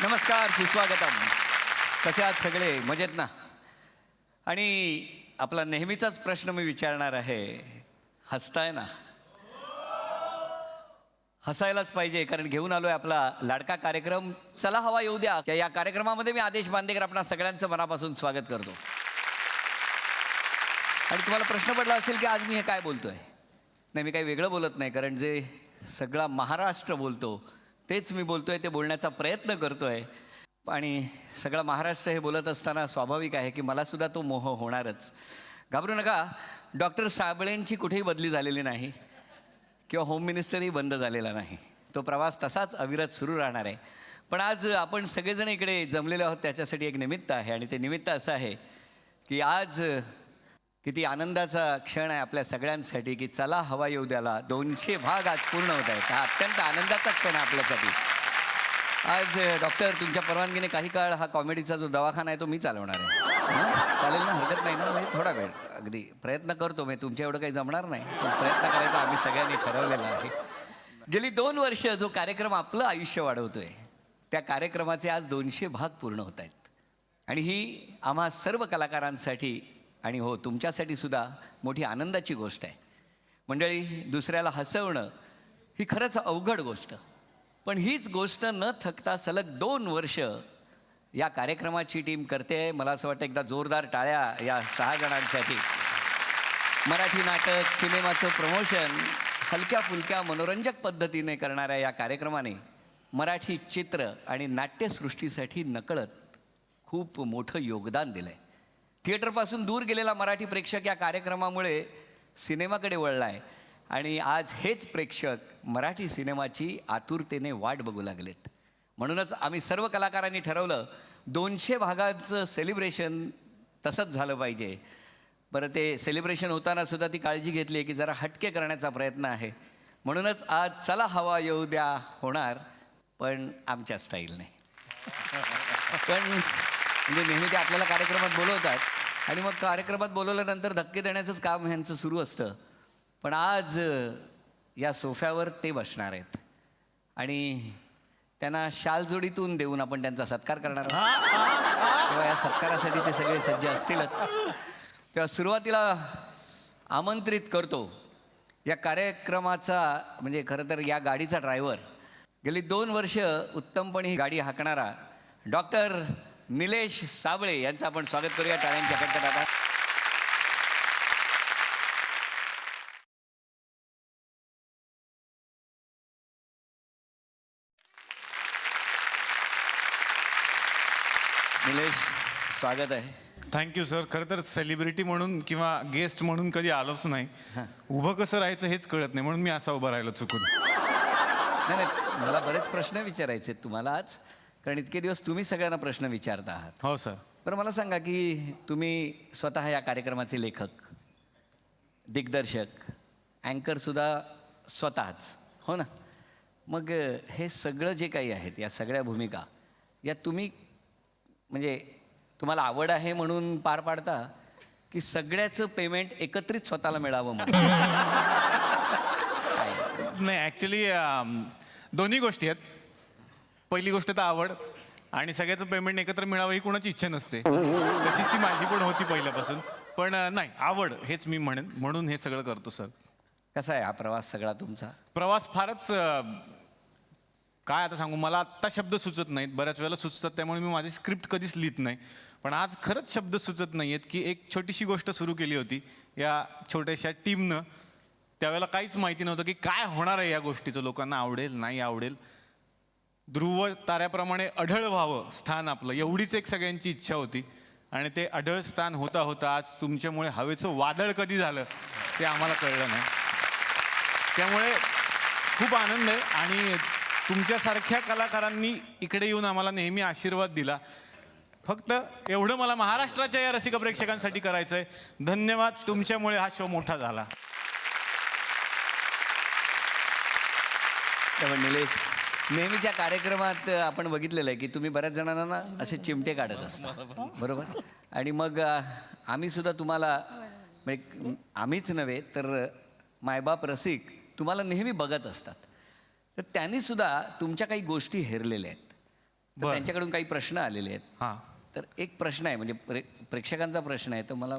नमस्कार, सुस्वागतम. कसे आहात सगळे? मजेत ना? आणि आपला नेहमीचाच प्रश्न मी विचारणार आहे, हसताय ना? हसायलाच पाहिजे, कारण घेऊन आलोय आपला लाडका कार्यक्रम चला हवा येऊ द्या. या कार्यक्रमामध्ये मी आदेश बांदेकर आपणा सगळ्यांचं मनापासून स्वागत करतो. आणि तुम्हाला प्रश्न पडला असेल की आज मी हे काय बोलतोय. नाही, मी काही वेगळं बोलत नाही, कारण जे सगळा महाराष्ट्र बोलतो तेच मी बोलतोय, ते बोलण्याचा प्रयत्न करतोय. आणि सगळा महाराष्ट्र हे बोलत असताना स्वाभाविक आहे की मला सुद्धा तो मोह होणारच. घाबरू नका, डॉक्टर साबळेंची कुठेही बदली झालेली नाही किंवा होम मिनिस्टरही बंद झालेला नाही. तो प्रवास तसाच अविरत सुरू राहणार आहे. पण आज आपण सगळेजण इकडे जमलेले आहोत त्याच्यासाठी एक निमित्त आहे. आणि ते निमित्त असं आहे की आज किती आनंदाचा क्षण आहे आपल्या सगळ्यांसाठी की चला हवा येऊ द्याला 200 भाग आज पूर्ण होत आहेत. हा अत्यंत आनंदाचा क्षण आहे आपल्यासाठी. आज डॉक्टर, तुमच्या परवानगीने काही काळ हा कॉमेडीचा जो दवाखाना आहे तो मी चालवणार आहे. चालेल ना? हरकत नाही ना? म्हणजे थोडा वेळ अगदी प्रयत्न करतो मी. तुमच्या एवढं काही जमणार नाही, पण प्रयत्न करायचा आम्ही सगळ्यांनी ठरवलेला आहे. गेली 2 वर्ष जो कार्यक्रम आपलं आयुष्य वाढवतोय त्या कार्यक्रमाचे आज 200 भाग पूर्ण होत आहेत. आणि ही आम्हा सर्व कलाकारांसाठी आणि हो तुमच्यासाठी सुद्धा मोठी आनंदाची गोष्ट आहे. मंडळी, दुसऱ्याला हसवणं ही खरंच अवघड गोष्ट, पण हीच गोष्ट न थकता सलग 2 वर्ष या कार्यक्रमाची टीम करते. मला असं वाटतं एकदा जोरदार टाळ्या या 6 जणांसाठी. मराठी नाटक, सिनेमाचं प्रमोशन हलक्या फुलक्या मनोरंजक पद्धतीने करणाऱ्या या कार्यक्रमाने मराठी चित्र आणि नाट्यसृष्टीसाठी नकळत खूप मोठं योगदान दिलं आहे. थिएटरपासून दूर गेलेला मराठी प्रेक्षक या कार्यक्रमामुळे सिनेमाकडे वळला आहे. आणि आज हेच प्रेक्षक मराठी सिनेमाची आतुरतेने वाट बघू लागलेत. म्हणूनच आम्ही सर्व कलाकारांनी ठरवलं 200 भागांचं सेलिब्रेशन तसंच झालं पाहिजे. बरं, ते सेलिब्रेशन होताना सुद्धा ती काळजी घेतली आहे की जरा हटके करण्याचा प्रयत्न आहे. म्हणूनच आज चला हवा येऊ द्या होणार, पण आमच्या स्टाईलने. पण म्हणजे नेहमी ते आपल्याला कार्यक्रमात बोलवतात आणि मग कार्यक्रमात बोलवल्यानंतर धक्के देण्याचंच काम ह्यांचं सुरू असतं. पण आज या सोफ्यावर ते बसणार आहेत आणि त्यांना शालजोडीतून देऊन आपण त्यांचा सत्कार करणार आहोत. तेव्हा या सत्कारासाठी ते सगळे सज्ज असतीलच. तेव्हा सुरुवातीला आमंत्रित करतो या कार्यक्रमाचा, म्हणजे खरं तर या गाडीचा ड्रायव्हर, गेली 2 वर्ष उत्तमपणे ही गाडी हाकणारा डॉक्टर निलेश साबळे यांचं आपण स्वागत करूया टाळ्यांच्या कडकडाटात. निलेश, स्वागत आहे. Thank you sir. खरं तर सेलिब्रिटी म्हणून किंवा गेस्ट म्हणून कधी आलोच नाही. उभं कसं राहायचं हेच कळत नाही, म्हणून मी असा उभा राहिलो चुकून. नाही नाही, मला बरेच प्रश्न विचारायचे आहेत तुम्हाला आज, कारण इतके दिवस तुम्ही सगळ्यांना प्रश्न विचारता आहात. हो सर. बरं, मला सांगा की तुम्ही स्वतः या कार्यक्रमाचे लेखक, दिग्दर्शक, अँकरसुद्धा स्वतःच, हो ना? मग हे सगळं जे काही आहेत, या सगळ्या भूमिका, या तुम्ही म्हणजे तुम्हाला आवड आहे म्हणून पार पाडता की सगळ्याचं पेमेंट एकत्रित स्वतःला मिळावं म्हणून? नाही, ॲक्च्युली दोन्ही गोष्टी आहेत. पहिली गोष्ट तर आवड, आणि सगळ्याचं पेमेंट एकत्र मिळावं ही कोणाची इच्छा नसते. तशीच ती माझी पण होती पहिल्यापासून. पण नाही, आवड हेच मी म्हणेन, म्हणून हे सगळं करतो सर. कसा आहे हा प्रवास सगळा तुमचा? प्रवास फारच काय आता सांगू, मला आत्ता शब्द सुचत नाहीत. बऱ्याच वेळेला सुचतात, त्यामुळे मी माझी स्क्रिप्ट कधीच लिहित नाही. पण आज खरंच शब्द सुचत नाही आहेत की एक छोटीशी गोष्ट सुरू केली होती या छोट्याशा टीमनं. त्यावेळेला काहीच माहिती नव्हतं की काय होणार आहे या गोष्टीचं, लोकांना आवडेल नाही आवडेल. ध्रुव ताऱ्याप्रमाणे अढळ व्हावं स्थान आपलं, एवढीच एक सगळ्यांची इच्छा होती. आणि ते अढळ स्थान होता होता आज तुमच्यामुळे हवेचं वादळ कधी झालं ते आम्हाला कळलं नाही. त्यामुळे खूप आनंद आहे. आणि तुमच्यासारख्या कलाकारांनी इकडे येऊन आम्हाला नेहमी आशीर्वाद दिला. फक्त एवढं मला महाराष्ट्राच्या या रसिक प्रेक्षकांसाठी करायचं आहे. धन्यवाद, तुमच्यामुळे हा शो मोठा झाला. निलेश, नेहमीच्या कार्यक्रमात आपण बघितलेलं आहे की तुम्ही बऱ्याच जणांना ना असे चिमटे काढत असता, बरोबर? आणि मग आम्ही सुद्धा तुम्हाला, म्हणजे आम्हीच नव्हे तर मायबाप रसिक तुम्हाला नेहमी बघत असतात. तर त्यांनीसुद्धा तुमच्या काही गोष्टी हेरलेल्या आहेत. तर त्यांच्याकडून काही प्रश्न आलेले आहेत. हां. तर एक प्रश्न आहे, म्हणजे प्रेक्षकांचा प्रश्न आहे, तर मला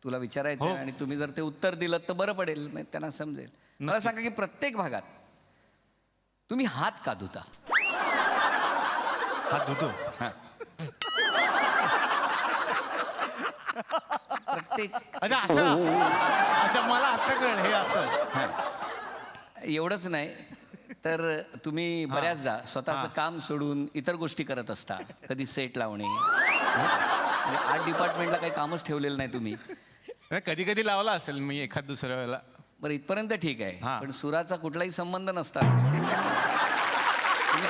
तुला विचारायचं आहे आणि तुम्ही जर ते उत्तर दिलं तर बरं पडेल, म्हणजे त्यांना समजेल. मला सांगा की प्रत्येक भागात तुम्ही हात का धुता? हात धुतो. हां. प्रत्येक अच्छा असं. अच्छा मला आता कळलं हे असं. एवढंच नाही तर तुम्ही बऱ्याचदा स्वतःचं काम सोडून इतर गोष्टी करत असता. कधी सेट लावणे, म्हणजे आर्ट डिपार्टमेंटला काही कामच ठेवलेलं नाही तुम्ही. कधी कधी लावला असेल मी एखाद दुसऱ्या वेळेला. बरं इथपर्यंत ठीक आहे, हां. पण सुराचा कुठलाही संबंध नसता तुम्ही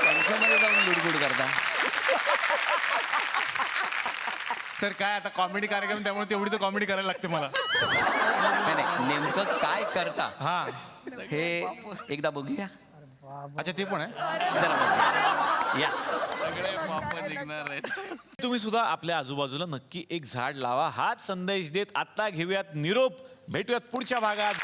त्यांच्यामध्ये जाऊन लुडबुड करता. सर काय आता कॉमेडी कार्यक्रम त्यामुळे तेवढी तर कॉमेडी करायला लागते मला. नाही नाही, नेमकं काय करता हा. हे एकदा बघूया. अच्छा ते पण आहे. जरा बघूया. या. तुम्ही सुद्धा आपल्या आजूबाजूला नक्की एक झाड लावा हाच संदेश देत आता घेऊयात निरोप. भेटूयात पुढच्या भागात.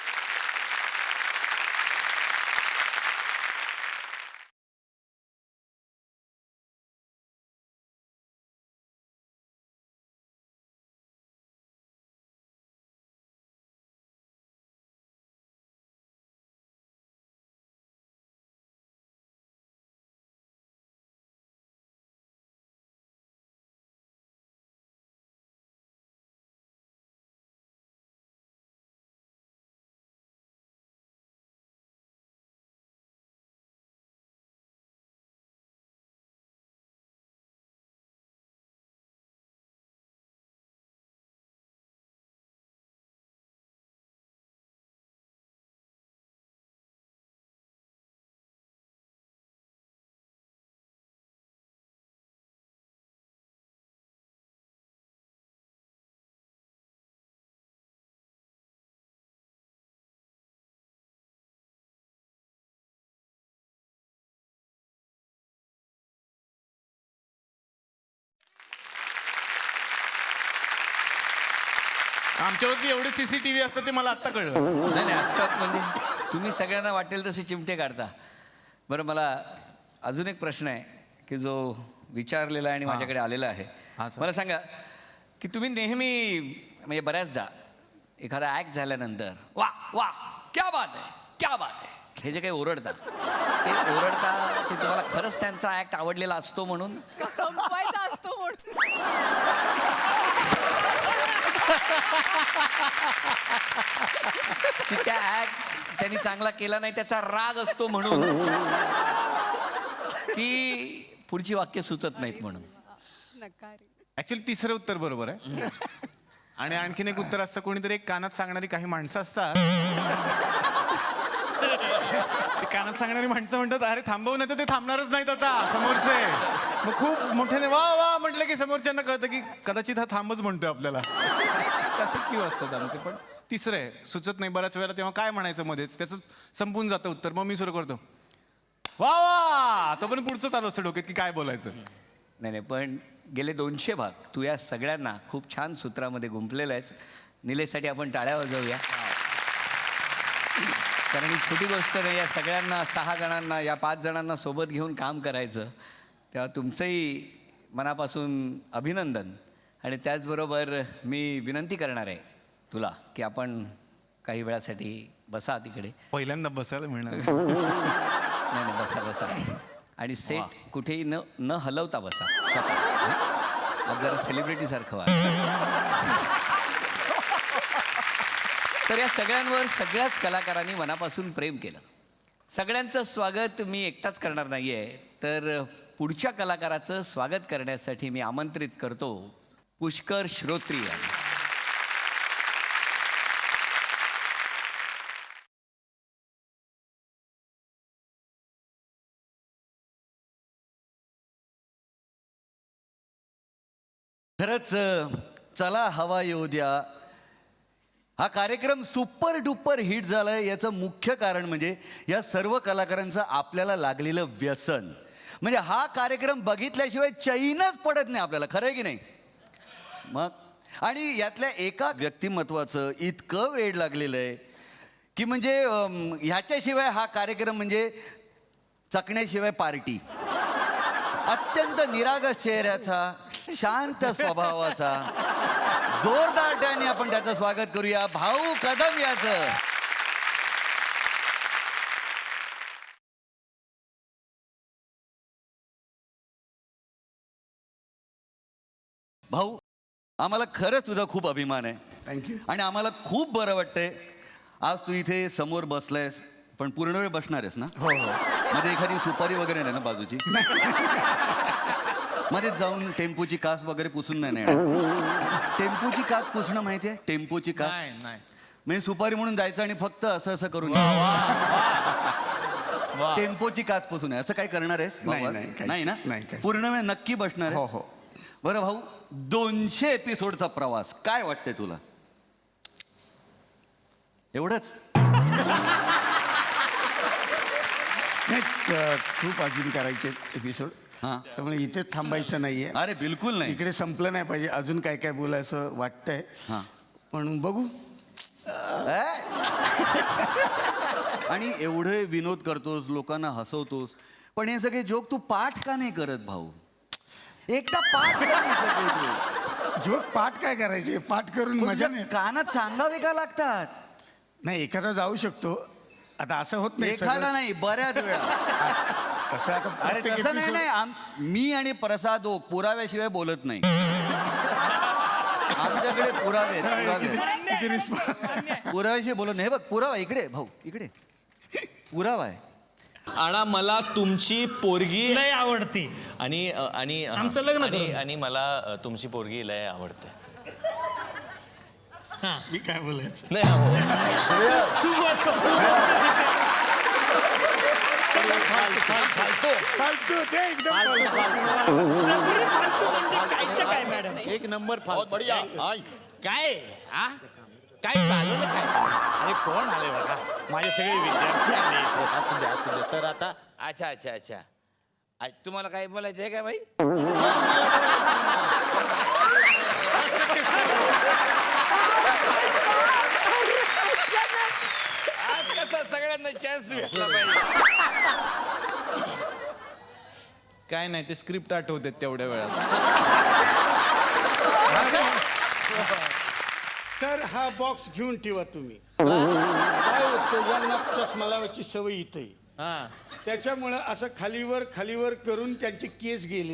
आमच्यावरती एवढे सीसीटीव्ही असतात ते मला आत्ता कळलं. नाही नाही, असतात म्हणजे तुम्ही सगळ्यांना वाटेल तसे चिमटे काढता. बरं मला अजून एक प्रश्न आहे की जो विचारलेला आहे आणि माझ्याकडे आलेला आहे. हां, सर. मला सांगा की तुम्ही नेहमी म्हणजे बऱ्याचदा एखादा ॲक्ट झाल्यानंतर वा वा क्या बात आहे क्या बात आहे हे जे काही ओरडता ते तुम्हाला खरंच त्यांचा ॲक्ट आवडलेला असतो म्हणून संपवायचा असतो म्हणून. की त्या ॲक्ट त्यांनी चांगला केला नाही त्याचा राग असतो म्हणून की पुढची वाक्य सुचत नाहीत म्हणून? नकारी. ऍक्च्युली तिसरं उत्तर बरोबर आहे. आणि आणखीन एक उत्तर असतं कोणीतरी एक कानात सांगणारी काही माणसं असतात. ते कानात सांगणारी माणसं म्हणतात अरे थांबव नाही तर ते थांबणारच नाहीत आता समोरचे. मग खूप मोठ्याने वा वा म्हटलं की समोरच्यांना कळतं की कदाचित हा थांबच म्हणतोय आपल्याला. तसे क्यू असतात आमचे. पण तिसरं आहे सुचत नाही बऱ्याच वेळेला तेव्हा काय म्हणायचं मध्येच त्याचं संपून जातं उत्तर. मग मी सुरू करतो वा वा तो पण पुढचं चालू असतं डोक्यात की काय बोलायचं. नाही नाही, पण गेले 200 भाग तू या सगळ्यांना खूप छान सूत्रामध्ये गुंफलेलं आहेस. निलेशसाठी आपण टाळ्या वाजवूया. कारण ही छोटी गोष्ट नाही, या सगळ्यांना 6 जणांना या 5 जणांना सोबत घेऊन काम करायचं. तेव्हा तुमचंही मनापासून अभिनंदन. आणि त्याचबरोबर मी विनंती करणार आहे तुला की आपण काही वेळासाठी बसा तिकडे. पहिल्यांदा बसायला मिळणार. नाही नाही, बसा बसा. आणि सेट कुठेही न हलवता बसा स्वतः. आज जरा सेलिब्रिटीसारखं व्हा. तर या सगळ्यांवर सगळ्याच कलाकारांनी मनापासून प्रेम केलं. सगळ्यांचं स्वागत मी एकटाच करणार नाही आहे, तर पुढच्या कलाकाराचं स्वागत करण्यासाठी मी आमंत्रित करतो पुष्कर श्रोत्री यांना. खरंच चला हवा येऊ द्या हा कार्यक्रम सुपर डुपर हिट झालाय. याचं मुख्य कारण म्हणजे या सर्व कलाकारांचं आपल्याला लागलेलं व्यसन. म्हणजे हा कार्यक्रम बघितल्याशिवाय चैनच पडत नाही आपल्याला. खरं आहे की नाही? मग आणि यातल्या एका व्यक्तिमत्वाचं इतकं वेड लागलेलं आहे की म्हणजे ह्याच्याशिवाय हा कार्यक्रम म्हणजे चकण्याशिवाय पार्टी. अत्यंत निरागस चेहऱ्याचा, शांत स्वभावाचा, जोरदार टाळ्यांनी आपण त्याचं स्वागत करूया भाऊ कदम याचं. भाऊ, आम्हाला खरंच तुझा खूप अभिमान आहे. थँक्यू. आणि आम्हाला खूप बरं वाटतंय आज तू इथे समोर बसलायस, पण पूर्ण वेळ बसणार आहेस ना? हो हो. मध्ये एखादी सुपारी वगैरे नाही ना बाजूची? मध्ये जाऊन टेम्पोची काच वगैरे पुसून नाही येणार? टेम्पोची काच पुसणं माहिती आहे? टेम्पोची काच नाही नाही म्हणजे सुपारी म्हणून जायचं आणि फक्त असं असं करून टेम्पोची काच पुसून आहे असं काय करणार आहेस? नाही, भाऊ? नाही, काहीच नाही ना? नाही, काहीच. पूर्ण वेळ नक्की बसणार आहे? हो हो. बरं भाऊ, 200 एपिसोडचा प्रवास काय वाटतंय तुला? एवढंच? नाही, खूप अजून करायचे एपिसोड. हां. त्यामुळे इथेच थांबायचं नाहीये. अरे बिलकुल नाही. इकडे संपलं नाही पाहिजे, अजून काय काय बोलायचं वाटतंय. हां. पण बघू. आणि एवढे विनोद करतोस, लोकांना हसवतोस, पण हे सगळे जोक तू पाठ का नाही करत भाऊ? एकदा पाठ कर हे सगळे जोक. जोक पाठ काय करायचे, पाठ करून मजा नाही. कानात सांगावे का लागतात? नाही, एखादा जाऊ शकतो. आता असं होत नाही एखादा सगळं. नाही, बऱ्याच वेळा. तसं आता अरे प्रत्येक तसं नाही. episode- नाही मी आणि प्रसाद ओक पुराव्याशिवाय बोलत नाही. आमच्याकडे पुरावे आहेत, पुरावे. किती response- पुराव्याशिवाय बोलत नाही. हे बघ पुरावा इकडे भाऊ, इकडे पुरावा आहे. आणा मला तुमची पोरगी लय आवडते. आणि आणि आमचं लग्न आणि करून. आणि मला तुमची पोरगी लय आवडते. मी काय बोलायचं. नाही अहो. तू फालतू ते एकदम काय मॅडम? एक नंबर बहुत बढिया. काय आ काय चालवलं काय? अरे कोण आले बघा, माझे सगळे विद्यार्थी आले इथे. असू दे. तर आता अच्छा अच्छा अच्छा तुम्हाला काय बोलायचं आहे का बाई? आज कसा सगळ्यांना चान्स भेटला पाहिजे. काय नाही, ते स्क्रिप्ट आठवते तेवढ्या वेळात. सर, हा बॉक्स घेऊन ठेवा तुम्ही. काय होतं, यांना चष्मा लावायची सवय इथे. हा त्याच्यामुळं असं खालीवर खालीवर करून त्यांचे केस गेले.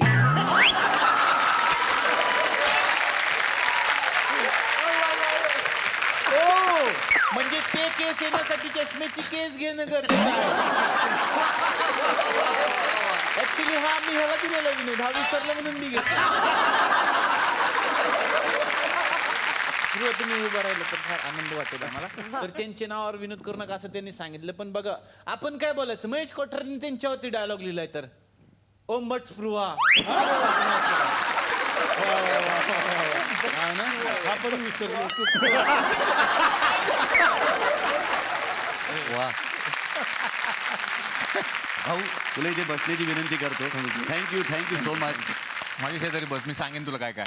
म्हणजे ते केस येण्यासाठी चष्म्याची केस घेणं गरजेचं आहे. ऍक्च्युली हा मी ह्याला दिलेला विनोद, हा विसरला म्हणून मी घेतला. तुम्ही उभं राहिलं तर फार आनंद वाटेल आम्हाला. तर त्यांच्या नावावर विनोद करू नका असं त्यांनी सांगितलं. पण बघा आपण काय बोलायचं, महेश कोठारेंनी त्यांच्यावरती डायलॉग लिहिलाय तर ओ मट स्पृहा. हा पण विसरलो. वा भाऊ, तुला इथे बसण्याची विनंती करतो. Thank you so much. माझी शेजारी बस, मी सांगेन तुला काय काय.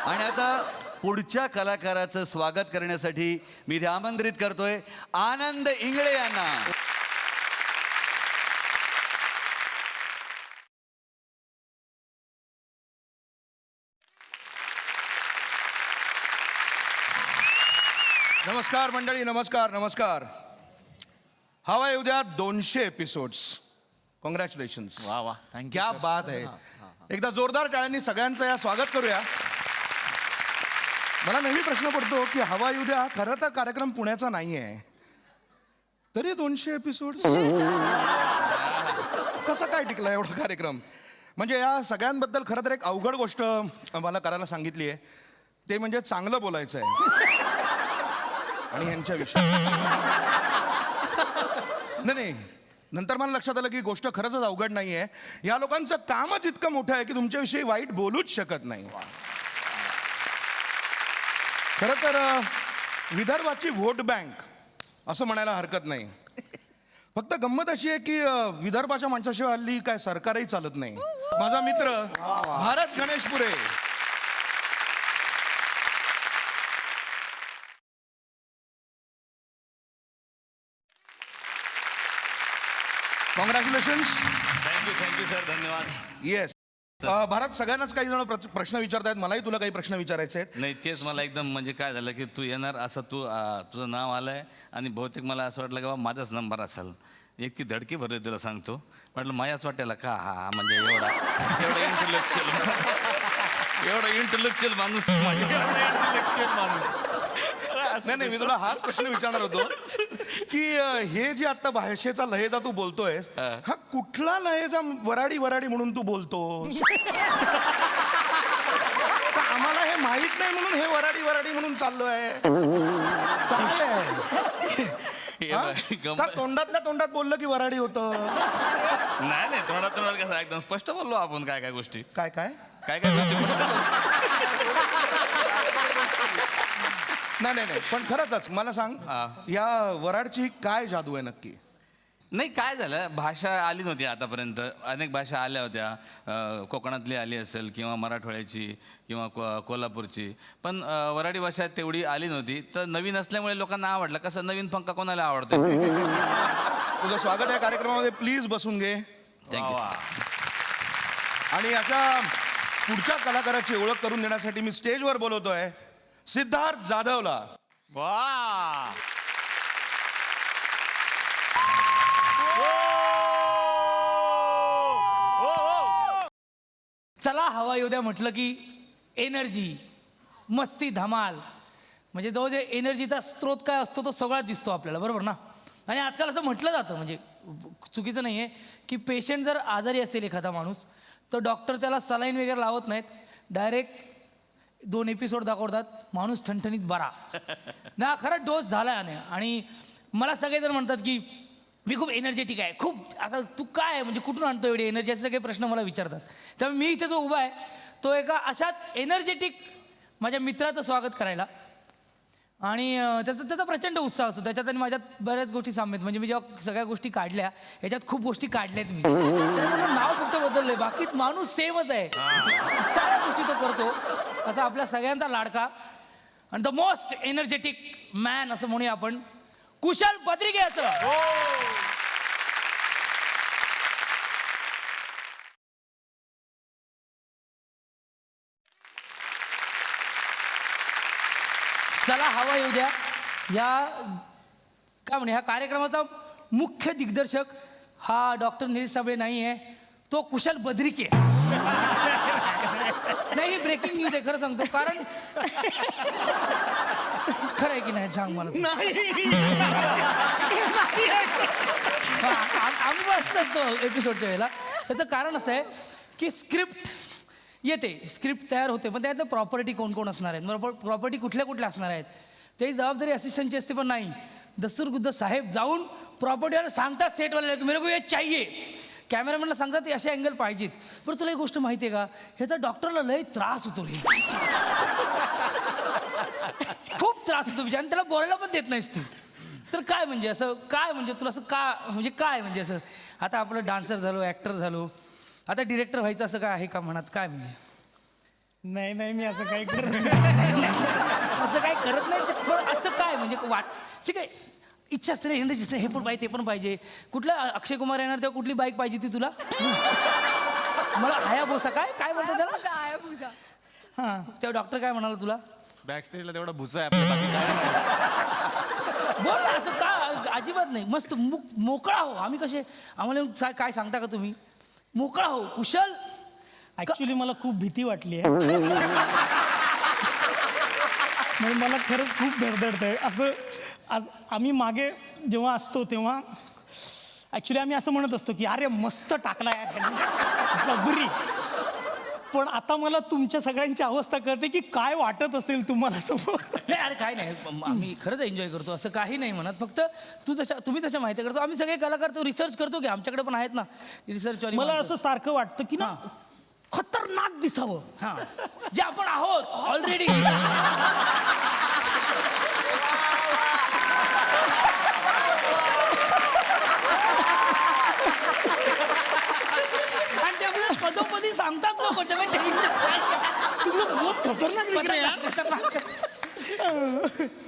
आणि आता पुढच्या कलाकाराचं स्वागत करण्यासाठी मी इथे आमंत्रित करतोय आनंद इंगळे यांना. नमस्कार मंडळी, नमस्कार नमस्कार. हवा येऊ द्या 200 एपिसोड्स. कॉंग्रॅच्युलेशन्स. वा वा, थँक्यू. क्या बात आहे. एकदा जोरदार टाळ्यांनी सगळ्यांचं या स्वागत करूया. मला नेहमी प्रश्न पडतो की हवा येऊ द्या खरं तर कार्यक्रम पुण्याचा नाही आहे, तरी 200 एपिसोड्स कसा काय टिकला एवढा कार्यक्रम? म्हणजे या सगळ्यांबद्दल खरं तर एक अवघड गोष्ट मला करायला सांगितली आहे, ते म्हणजे चांगलं बोलायचं आहे. आणि ह्यांच्याविषयी नाही, नंतर मला लक्षात आलं की गोष्ट खरंच अवघड नाही आहे. या लोकांचं कामच इतकं मोठं आहे की तुमच्याविषयी वाईट बोलूच शकत नाही. खरं तर विदर्भाची व्होट बँक असं म्हणायला हरकत नाही. फक्त गंमत अशी आहे की विदर्भाच्या माणसाशिवाय हल्ली काय सरकारही चालत नाही. माझा मित्र Bharat Ganeshpure. Congratulations. Thank you sir, धन्यवाद. येस भारत, सगळ्यांनाच काही जण प्रश्न विचारतायत. मलाही तुला काही प्रश्न विचारायचे आहेत. नाही तेच मला एकदम म्हणजे काय झालं की तू येणार असं तुझं नाव आलंय आणि बहुतेक मला असं वाटलं की बाबा माझाच नंबर असेल. एक ती धडकी भरली तुला सांगतो. म्हटलं माझ्याच वाटेला का हा म्हणजे एवढा इंटलेक्च्युअल माणूस नाही, मी तुला हाच प्रश्न विचारणार होतो की हे जे आता भाषेचा लहेजा तू बोलतोयस, हा कुठला लहेजा वराडी वराडी म्हणून तू बोलतो? आम्हाला हे माहित नाही म्हणून हे वराडी वराडी म्हणून चाललोय. काय आहे? का तोंडातल्या तोंडात बोललं की वराडी होतं? नाही तोंडात कसं एकदम स्पष्ट बोललो आपण काय काय गोष्टी काय काय काय काय गोष्टी स्पष्ट बोललो. नाही पण खरंच मला सांग, हा. या वराडची काय जादू आहे नक्की? नाही काय झालं, भाषा आली नव्हती आतापर्यंत. अनेक भाषा आल्या होत्या, कोकणातली आली असेल किंवा मराठवाड्याची किंवा कोल्हापूरची, पण वराडी भाषा तेवढी आली नव्हती. तर नवीन असल्यामुळे लोकांना आवडलं. कसं नवीन पंखा कोणाला आवडतं. तुझं स्वागत आहे कार्यक्रमामध्ये. प्लीज बसून घे. थँक्यू. आणि याच्या पुढच्या कलाकाराची ओळख करून देण्यासाठी मी स्टेजवर बोलवतोय सिद्धार्थ जाधवला. वा चला हवा येऊ द्या म्हटलं की एनर्जी, मस्ती, धमाल, म्हणजे तो जे एनर्जीचा स्रोत काय असतो तो सगळा दिसतो आपल्याला, बरोबर ना? आणि आजकाल असं म्हटलं जातं, म्हणजे चुकीचं नाही आहे, की पेशंट जर आजारी असेल एखादा माणूस तर डॉक्टर त्याला सलाईन वगैरे लावत नाहीत, डायरेक्ट 2 एपिसोड दाखवतात, माणूस ठणठणीत बरा ना. खरंच डोस झाला आहे. आणि मला सगळेजण म्हणतात की मी खूप एनर्जेटिक आहे, खूप. आता तू काय आहे, म्हणजे कुठून आणतो एवढी एनर्जी, असे सगळे प्रश्न मला विचारतात. त्यामुळे मी इथे जो उभा आहे तो एका अशाच एनर्जेटिक माझ्या मित्राचं स्वागत करायला. आणि त्याचा प्रचंड उत्साह असतो त्याच्यात. आणि माझ्यात बऱ्याच गोष्टी साम्य आहेत. म्हणजे मी जेव्हा सगळ्या गोष्टी काढल्या, ह्याच्यात खूप गोष्टी काढल्यात मी. त्यामुळे नाव फक्त बदललंय, बाकी माणूस सेमच आहे. सगळ्या गोष्टी तो करतो. असा आपल्या सगळ्यांचा लाडका आणि द मोस्ट एनर्जेटिक मॅन असं म्हणूया आपण, कुशल बद्रिकेचं. चला हवा येऊ द्या या काय म्हणे ह्या कार्यक्रमाचा मुख्य दिग्दर्शक हा डॉक्टर निलेश साबळे नाही आहे, तो कुशल बद्रिके. नाही, ही ब्रेकिंग न्यूज आहे, खरं सांगतो. कारण खरं आहे की नाही सांग मला. आम्ही बसतो एपिसोडच्या वेळेला. त्याचं कारण असं आहे की स्क्रिप्ट येते, स्क्रिप्ट तयार होते, पण त्यात प्रॉपर्टी कोण कोण असणार आहेत, प्रॉपर्टी कुठल्या कुठल्या असणार आहेत, त्याची जबाबदारी असिस्टंटची असते. पण नाही, दस्तूरगुद्द साहेब जाऊन प्रॉपर्टीवाला सांगतात सेटवाल्याला की मेरे को ये चाहिए. कॅमेरामॅनला सांगतात ते असे अँगल पाहिजेत. पण तुला एक गोष्ट माहिती आहे का, ह्याचा डॉक्टरला लय त्रास होतो रे. खूप त्रास होतो आणि त्याला बोलायला पण देत नाहीस तू. तर काय म्हणजे असं काय म्हणजे तुला असं का म्हणजे काय म्हणजे असं, आता आपलं डान्सर झालो, ॲक्टर झालो, आता डिरेक्टर व्हायचं असं काय आहे का म्हणत? काय म्हणजे नाही मी असं काही करत असं काय करत नाही. पण असं काय म्हणजे ठीक आहे, इच्छा असते ना, एनर्जी, हे पण पाहिजे ते पण पाहिजे. कुठला अक्षय कुमार येणार तेव्हा कुठली बाईक पाहिजे ती तुला? मला हायाबुसा काय म्हणतात त्याला? हायाबुसा. हां, तेव्हा डॉक्टर काय म्हणाला तुला? बॅक स्टेजला तेवढा भुसा आहे आपल्या, बाकी काय नाही. बोल ना, असं का? अजिबात नाही, मस्त मोकळा हो. आम्ही कसे, आम्हाला काय सांगता का तुम्ही? मोकळा हो कुशल. ऍक्च्युली मला खूप भीती वाटली आहे. म्हणजे मला खरंच खूप धडधडत आहे. असं आज आम्ही मागे जेव्हा असतो तेव्हा ॲक्च्युली आम्ही असं म्हणत असतो की अरे मस्त टाकला आहे जबरी. पण आता मला तुमच्या सगळ्यांची अवस्था कळते की काय वाटत असेल तुम्हाला समोर. नाही अरे काय नाही, आम्ही खरंच एन्जॉय करतो, असं काही नाही म्हणत. फक्त तुम्ही तशा माहिती करतो, आम्ही सगळे कलाकार तो रिसर्च करतो की आमच्याकडे पण आहेत ना रिसर्च. मला असं सारखं वाटतं की ना खतरनाक दिसावं. हां, जे आपण आहोत ऑलरेडी. आणि त्यामुळे पदोपदी सांगतात लोक, टेन्शन. तुम्ही बहुत खतरनाक दिख रहे हैं यार.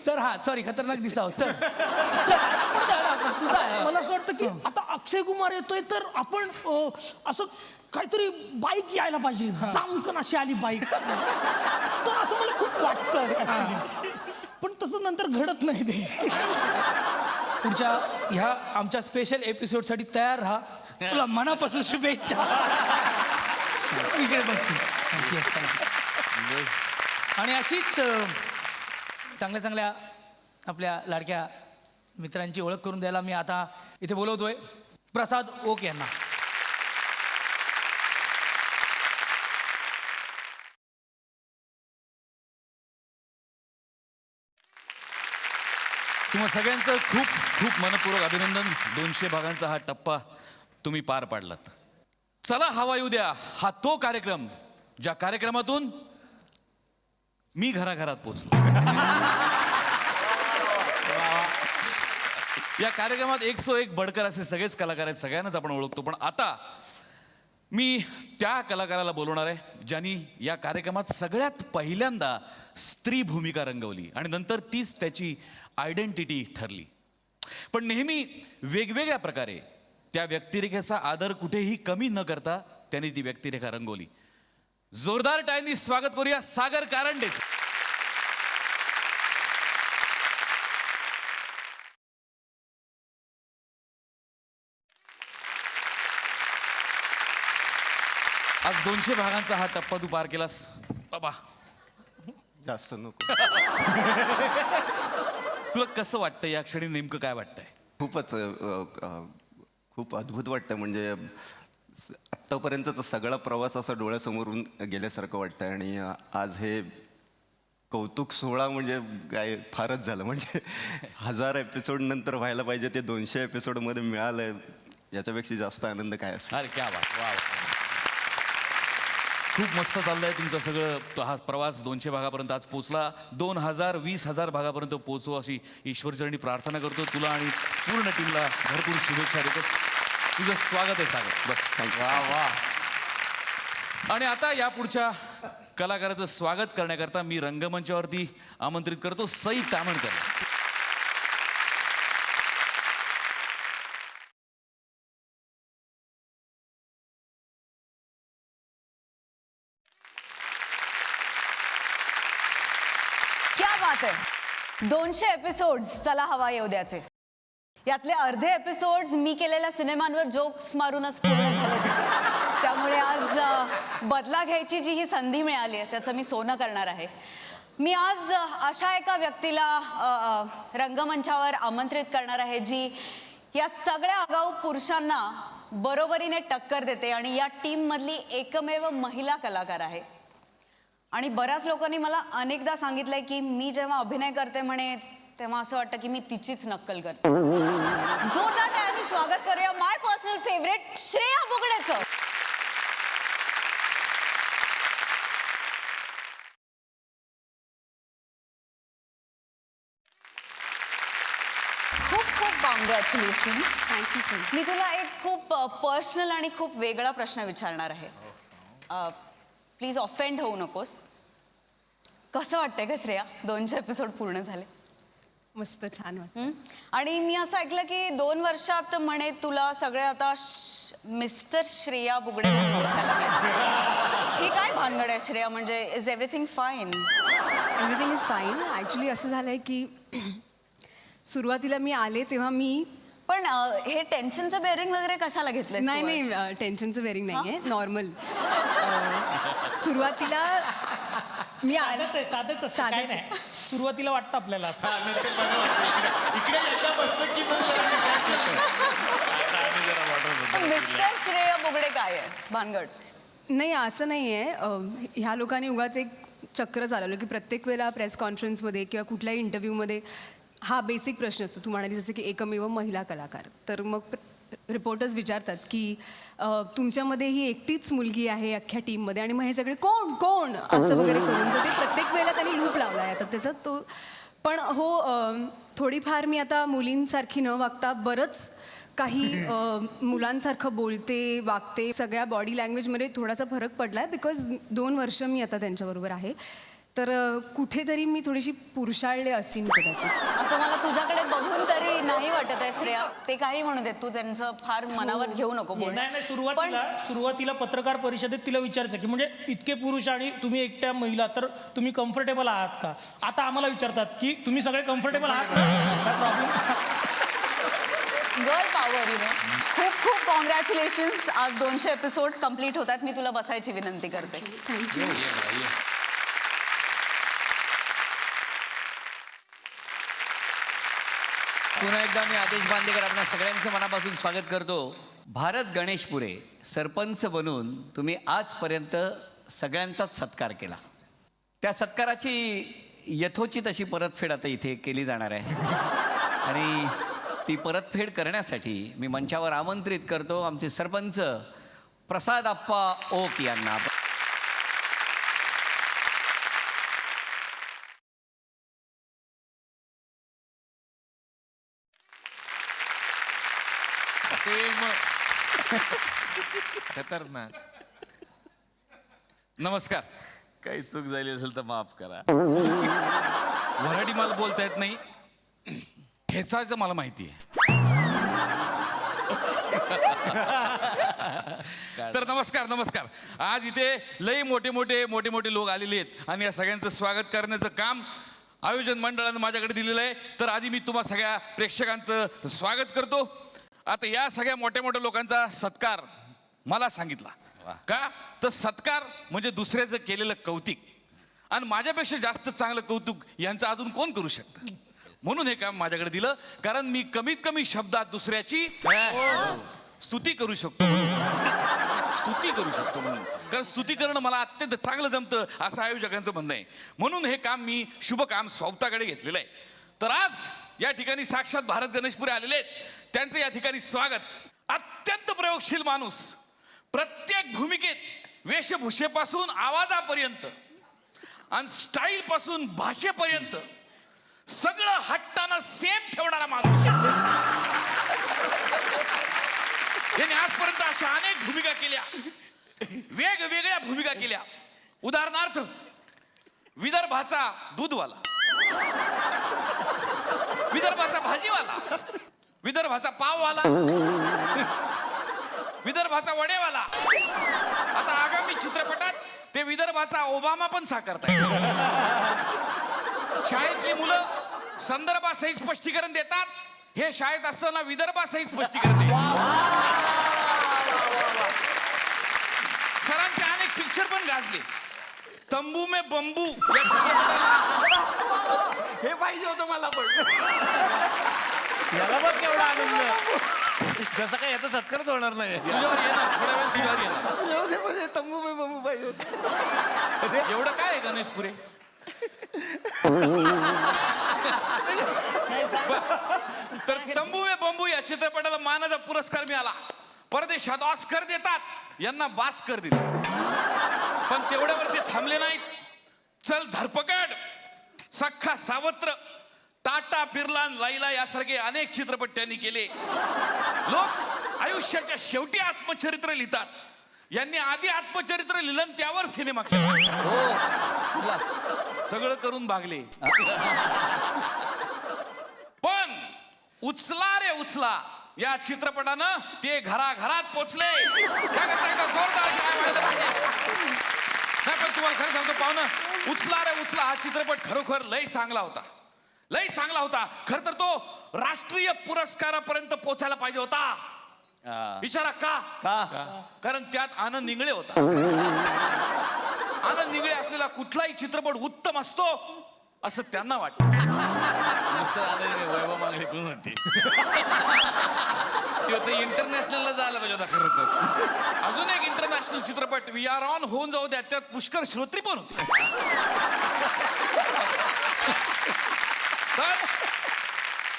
तर हा सॉरी खतरनाक दिसावं तर तुझा आहे. मला असं वाटतं की आता अक्षय कुमार येतोय तर आपण असं काहीतरी बाईक यायला पाहिजे जामकन अशी आली बाईक तर असं मला खूप वाटतं actually. पण तसं नंतर घडत नाही ते पुढच्या ह्या आमच्या स्पेशल एपिसोडसाठी तयार राहा तुला मनापासून शुभेच्छा इकडे बसते. Yes, thank you. आणि अशीच चांगल्या चांगल्या आपल्या लाडक्या मित्रांची ओळख करून द्यायला मी आता इथे बोलवतोय प्रसाद ओक यांना. तुम्हा सगळ्यांचं खूप खूप मनपूर्वक अभिनंदन. 200 भागांचा हा टप्पा तुम्ही पार पाडलात. चला हवा येऊ द्या हा तो कार्यक्रम ज्या कार्यक्रमातून मी घराघरात पोचलो. या कार्यक्रमात 101 बडकर असे सगळेच कलाकार आहेत, सगळ्यांनाच आपण ओळखतो. पण आता मी त्या कलाकाराला बोलवणार आहे ज्यांनी या कार्यक्रमात सगळ्यात पहिल्यांदा स्त्री भूमिका रंगवली आणि नंतर तीच त्याची आयडेंटिटी ठरली. पण नेहमी वेगवेगळ्या प्रकारे त्या व्यक्तिरेखेचा आदर कुठेही कमी न करता त्यांनी ती व्यक्तिरेखा रंगवली. जोरदार टाळ्यांनी स्वागत करूया सागर कारंडेच. आज 200 भागांचा हा टप्पा तू पार केलास बाबा. जास्त नको. तुला कसं वाटतं या क्षणी, नेमकं काय वाटतंय? खूपच खूप अद्भुत वाटतं. म्हणजे आत्तापर्यंतचा सगळा प्रवास असा डोळ्यासमोरून गेल्यासारखं वाटतं आणि आज हे कौतुक सोहळा म्हणजे काय फारच झालं. म्हणजे 1000 एपिसोड नंतर व्हायला पाहिजे ते 200 एपिसोडमध्ये मिळालं, याच्यापेक्षा जास्त आनंद काय असेल. अरे क्या बात, वा वा. खूप मस्त चाललंय तुमचं सगळं. तो हा प्रवास 200 भागापर्यंत आज पोचला. 2000 20,000 भागापर्यंत पोचो अशी ईश्वरचरणी प्रार्थना करतो. तुला आणि पूर्ण टीमला भरपूर शुभेच्छा देतो. तुझं स्वागत आहे सागर. बस वा वा. आणि आता या पुढच्या कलाकाराचं स्वागत करण्याकरता मी रंगमंचावरती आमंत्रित करतो सई तामणकर. क्या बात आहे. 200 एपिसोड्स चला हवा येऊ द्याचे. यातले अर्धे एपिसोड्स मी केलेल्या सिनेमांवर जोक्स मारूनच पूर्ण झाले. त्यामुळे आज बदला घ्यायची जी ही संधी मिळाली आहे त्याचं मी सोनं करणार आहे. मी आज अशा एका व्यक्तीला रंगमंचावर आमंत्रित करणार आहे जी या सगळ्या आगाऊ पुरुषांना बरोबरीने टक्कर देते आणि या टीममधली एकमेव महिला कलाकार आहे. आणि बऱ्याच लोकांनी मला अनेकदा सांगितलंय की मी जेव्हा अभिनय करते म्हणे तेव्हा असं वाटतं की मी तिचीच नक्कल करते. जोरदार टाळ्यांनी स्वागत करूया माय पर्सनल फेवरेट श्रेया बुगडेचं. खूप खूप कॉंग्रॅच्युलेशन. Thank you sir. मी तुला एक खूप पर्सनल आणि खूप वेगळा प्रश्न विचारणार आहे. प्लीज ऑफेंड होऊ नकोस. कसं वाटतंय का श्रेया 200 एपिसोड पूर्ण झाले? मस्त छान वाटतं. आणि मी असं ऐकलं की 2 वर्षात म्हणे तुला सगळे आता मिस्टर श्रेया बुगडे म्हणून ओळखायला मिळाले. ही काय भानगड आहे श्रेया? म्हणजे is everything fine? Everything is fine. Actually असं झालंय की सुरुवातीला मी आले तेव्हा मी पण हे टेन्शनचं बेअरिंग वगैरे कशाला घेतलंय? नाही नाही टेन्शनचं बेरिंग नाही आहे, नॉर्मल. सुरुवातीला मी साधंच आहे, साधंच असतं, काय नाही. सुरुवातीला वाटतं आपल्याला असं. मिस्टर श्रेया बुगडे काय आहे भानगड? नाही असं नाही आहे. ह्या लोकांनी उगाच एक चक्र चालवलं की प्रत्येक वेळेला प्रेस कॉन्फरन्समध्ये किंवा कुठल्याही इंटरव्ह्यूमध्ये हा बेसिक प्रश्न असतो. तू म्हणाली जसं की एकमेव महिला कलाकार. तर मग रिपोर्टर्स विचारतात की तुमच्यामध्ये ही एकटीच मुलगी आहे अख्ख्या टीममध्ये आणि मग हे सगळे कोण कोण असं वगैरे करून तर ते प्रत्येक वेळेला त्यांनी लूप लावला आहे. आता त्याचा तो पण हो थोडीफार मी आता मुलींसारखी न वागता बरंच काही मुलांसारखं बोलते वागते. सगळ्या बॉडी लँग्वेजमध्ये थोडासा फरक पडला आहे बिकॉज 2 वर्ष मी आता त्यांच्याबरोबर आहे. तर कुठेतरी मी थोडीशी पुरुषाळले असीन कदाचित. असं मला तुझ्याकडे बघून तरी नाही वाटत आहे श्रेया. ते काही म्हणू देत, तू त्यांचं फार मनावर घेऊ नको बोल. नाही नाही, सुरुवातीला पत्रकार परिषदेत तिला विचारायचं की म्हणजे इतके पुरुष आणि तुम्ही एकट्या महिला, तर तुम्ही कम्फर्टेबल आहात का? आता आम्हाला विचारतात की तुम्ही सगळे कम्फर्टेबल आहात का? काय प्रॉब्लेम? गर्ल पॉवर, खूप खूप कॉंग्रॅच्युलेशन्स. आज 200 एपिसोड्स कम्प्लीट होतात. मी तुला बसायची विनंती करते. थँक्यू. पुन्हा एकदा मी आदेश बांदेकर आपल्या सगळ्यांचं मनापासून स्वागत करतो. भारत गणेशपुरे सरपंच बनून तुम्ही आजपर्यंत सगळ्यांचाच सत्कार केला. त्या सत्काराची यथोचित अशी परतफेड आता इथे केली जाणार आहे आणि ती परतफेड करण्यासाठी मी मंचावर आमंत्रित करतो आमचे सरपंच प्रसाद आप्पा ओक यांना. खतरनाक. नमस्कार. काही चूक झाली असेल तर माफ करा. वराडी मला बोलता येत नाही, ठेचायचं मला माहिती आहे. तर नमस्कार. आज इथे लई मोठे मोठे लोक आलेले आहेत आणि या सगळ्यांचं स्वागत करण्याचं काम आयोजन मंडळानं माझ्याकडे दिलेलं आहे. तर आधी मी तुम्हा सगळ्या प्रेक्षकांचं स्वागत करतो. आता या सगळ्या मोठ्या लोकांचा सत्कार मला सांगितला का, तर सत्कार म्हणजे दुसऱ्याचं केलेलं कौतिक, आणि माझ्यापेक्षा जास्त चांगलं कौतुक यांचं अजून कोण करू शकतं. म्हणून हे काम माझ्याकडे दिलं, कारण मी कमीत कमी शब्दात दुसऱ्याची स्तुती करू शकतो म्हणून. कारण स्तुती करणं मला अत्यंत चांगलं जमतं असं आयोजकांचं म्हणणं आहे. म्हणून हे काम मी शुभ काम स्वतःकडे घेतलेलं आहे. तर आज या ठिकाणी साक्षात भारत गणेशपुरे आलेले आहेत, त्यांचं या ठिकाणी स्वागत. अत्यंत प्रयोगशील माणूस, प्रत्येक भूमिकेत वेशभूषेपासून आवाजापर्यंत आणि स्टाईल पासून भाषेपर्यंत सगळं हट्टानं सेम ठेवणारा माणूस. यांनी आजपर्यंत अशा अनेक भूमिका केल्या, वेगवेगळ्या भूमिका केल्या. उदाहरणार्थ विदर्भाचा दूधवाला, विदर्भाचा भाजीवाला, विदर्भाचा पाववाला, विदर्भाचा वडेवाला. आता आगामी चित्रपटात ते विदर्भाचा ओबामा पण साकारताय. शाळेतली मुलं संदर्भासहित स्पष्टीकरण देतात, हे शाळेत असताना विदर्भासहित स्पष्टीकरण देतात. सरांचे अनेक पिक्चर पण गाजले. तंबू में बंबू हे पाहिजे होतं मला पण. याला बघ केवढा आनंद, जसं काय याचा सत्कारच होणार नाही. तुझ्यावर ये ना, थोड्या वेळ तुझ्यावर ये ना. येऊ दे, म्हणजे तंबू में बंबू पाहिजे होतं. एवढं काय आहे गणेशपुरे? तर तंबू में बंबू या चित्रपटाला मानाचा पुरस्कार मिळाला. परदेशात ऑस्कर देतात, यांना बास्कर दिले. पण तेवढ्यावर ते थांबले नाहीत. चल धरपकड, सख्खा सावत्र, टाटा, बिर्ला, लैला यासारखे अनेक चित्रपट त्यांनी केले. लोक आयुष्याच्या शेवटी आत्मचरित्र लिहितात, यांनी आधी आत्मचरित्र लिहिलं आणि त्यावर सिनेमा केला. सगळं करून भागले. पण उचला रे उचला या चित्रपटानं ते घराघरात पोचले. पण तुम्हाला खरं सांगतो पाहुणं, उचला रे उचला हा चित्रपट खरोखर लय चांगला होता. खर तर तो राष्ट्रीय पुरस्कारापर्यंत पोचायला पाहिजे होता. विचारा का? कारण त्यात आनंद इंगळे होता. आनंद इंगळे असलेला कुठलाही चित्रपट उत्तम असतो असं त्यांना वाटतं. वैभव मागणी कोण होती, इंटरनॅशनलला जायला पाहिजे होता खरं तर. अजून एक इंटरनॅशनल चित्रपट वी आर ऑन होऊन जाऊ द्या, त्यात पुष्कर श्रोत्री पण होते. तर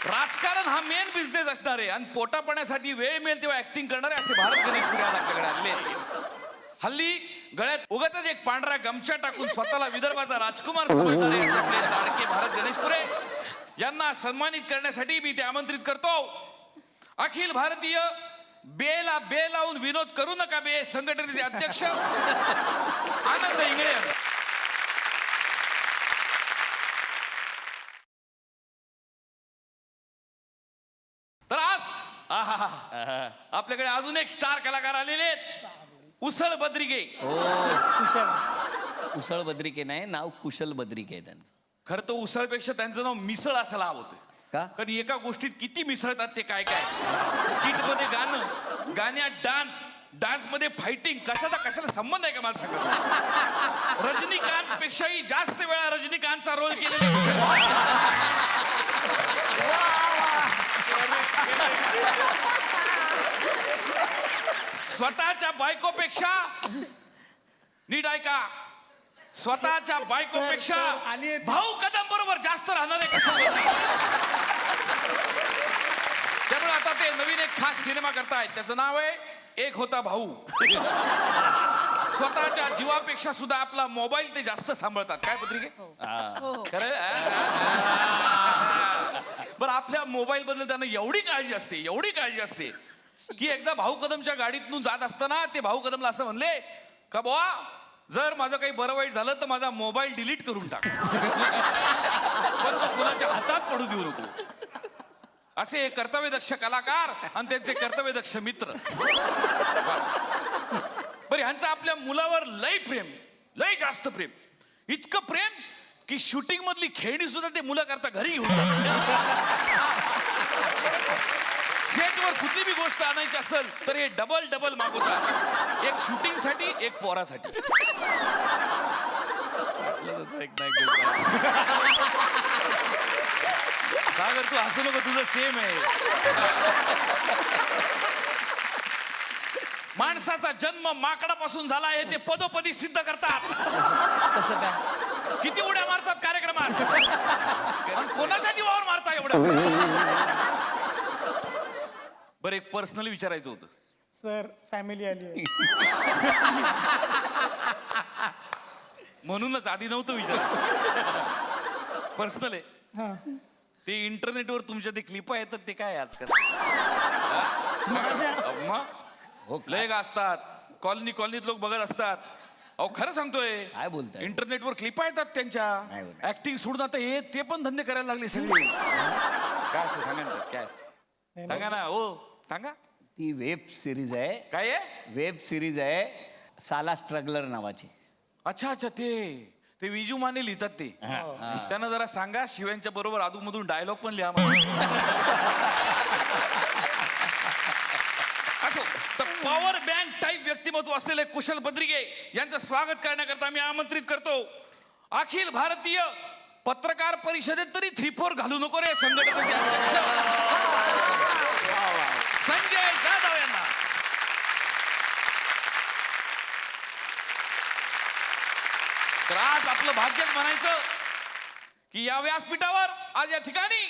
राजकारण हा मेन बिझनेस असणार आहे आणि पोटापाण्यासाठी वेळ मिळेल तेव्हा ऍक्टिंग करणारे असे भारत गणेशपुरे आपल्याकडे आले. हल्ली गळ्यात उगाच एक पांढरा गमछा टाकून स्वतःला विदर्भाचा राजकुमार समजणारे असे आपले लाडके भारत गणेशपुरे यांना सन्मानित करण्यासाठी मी ते आमंत्रित करतो. अखिल भारतीय बेला बे लावून विनोद करू नका बे संघटनेचे अध्यक्ष आनंद इंगळे. आहा. आपल्याकडे अजून एक स्टार कलाकार आलेले आहेत, उसळ बद्रिके. कुशल बद्रिके नाही, नाव कुशल बद्रिके आहे त्यांचं. खरं तर उसळपेक्षा त्यांचं नाव मिसळ असायला हवं होतं. का? कारण एका गोष्टीत किती मिसळतात ते काय काय. स्किट मध्ये गाणं, गाण्यात डान्स, डान्स मध्ये फायटिंग, कशाला संबंध आहे का मला सांगा. रजनीकांत पेक्षाही जास्त वेळा रजनीकांतचा रोल केलेला स्वतःच्या बायकोपेक्षा, नीट ऐका, स्वतःच्या बायकोपेक्षा भाऊ कदम बरोबर जास्त राहणार आहे कशा. त्यामुळे आता ते नवीन एक खास सिनेमा करतायत, त्याचं नाव आहे एक होता भाऊ. स्वतःच्या जीवापेक्षा सुद्धा आपला मोबाईल ते जास्त सांभाळतात. काय पत्रिके खरं. बरं, आपल्या मोबाईल बद्दल त्यांना एवढी काळजी असते की एकदा भाऊ कदमच्या गाडीतून जात असताना ते भाऊ कदमला असं म्हणले का बुवा, जर माझं काही बरं वाईट झालं तर माझा मोबाईल डिलीट करून टाक, पण तो कुणाच्या हातात पडू देऊ नको. असे कर्तव्यदक्ष कलाकार आणि त्यांचे कर्तव्यदक्ष मित्र. बरं, ह्यांचं आपल्या मुलावर लय जास्त प्रेम, इतकं प्रेम की शूटिंग मधली खेळणी सुद्धा ते मुलं करता घरी घेऊन सेटवर कुठली बी गोष्ट आणायची असेल तर हे डबल मागवतात, एक शूटिंग साठी एक पोरासाठी. सागर तू हसू नको, तुझं सेम आहे. माणसाचा जन्म माकडापासून झाला आहे ते पदोपदी सिद्ध करतात. कसं काय? किती उड्या मारतात कार्यक्रमात, आणि कोणाच्या जीवावर मारता एवढं. बरं, एक पर्सनली विचारायचं होतं. सर फॅमिली आली आहे. म्हणूनच आधी नव्हतं विचारायचं. पर्सनल आहे हां. ते इंटरनेटवर तुमच्या ते क्लिप येतात ते काय आजकाल. मग लय असतात, कॉलनीत लोक बघत असतात. अहो खरं सांगतोय, काय बोलताय? इंटरनेटवर क्लिपा येतात त्यांच्या. नाही बोलत. ऍक्टिंग सोडून आता हे ते पण धंदे करायला लागले सगळे. काय असं सांगा ना, काय असं सांगा ना. हो सांगा. ती वेब सिरीज आहे. काय आहे? वेब सिरीज आहे, साला स्ट्रगलर नावाची. अच्छा, ते विजू माने लिहितात ते. त्यांना जरा सांगा शिव्यांच्या बरोबर अधूनमधून डायलॉग पण लिहा. असो, तर पॉवर बँक टाईप व्यक्तिमत्व असलेले कुशल बद्रिके यांचं स्वागत करण्याकरता मी आमंत्रित करतो अखिल भारतीय पत्रकार परिषदेत तरी 3-4 घालू नको रे संघटनेचे अध्यक्ष संजय जाधव यांना. तर आज आपलं भाग्यच म्हणायचं की या व्यासपीठावर आज या ठिकाणी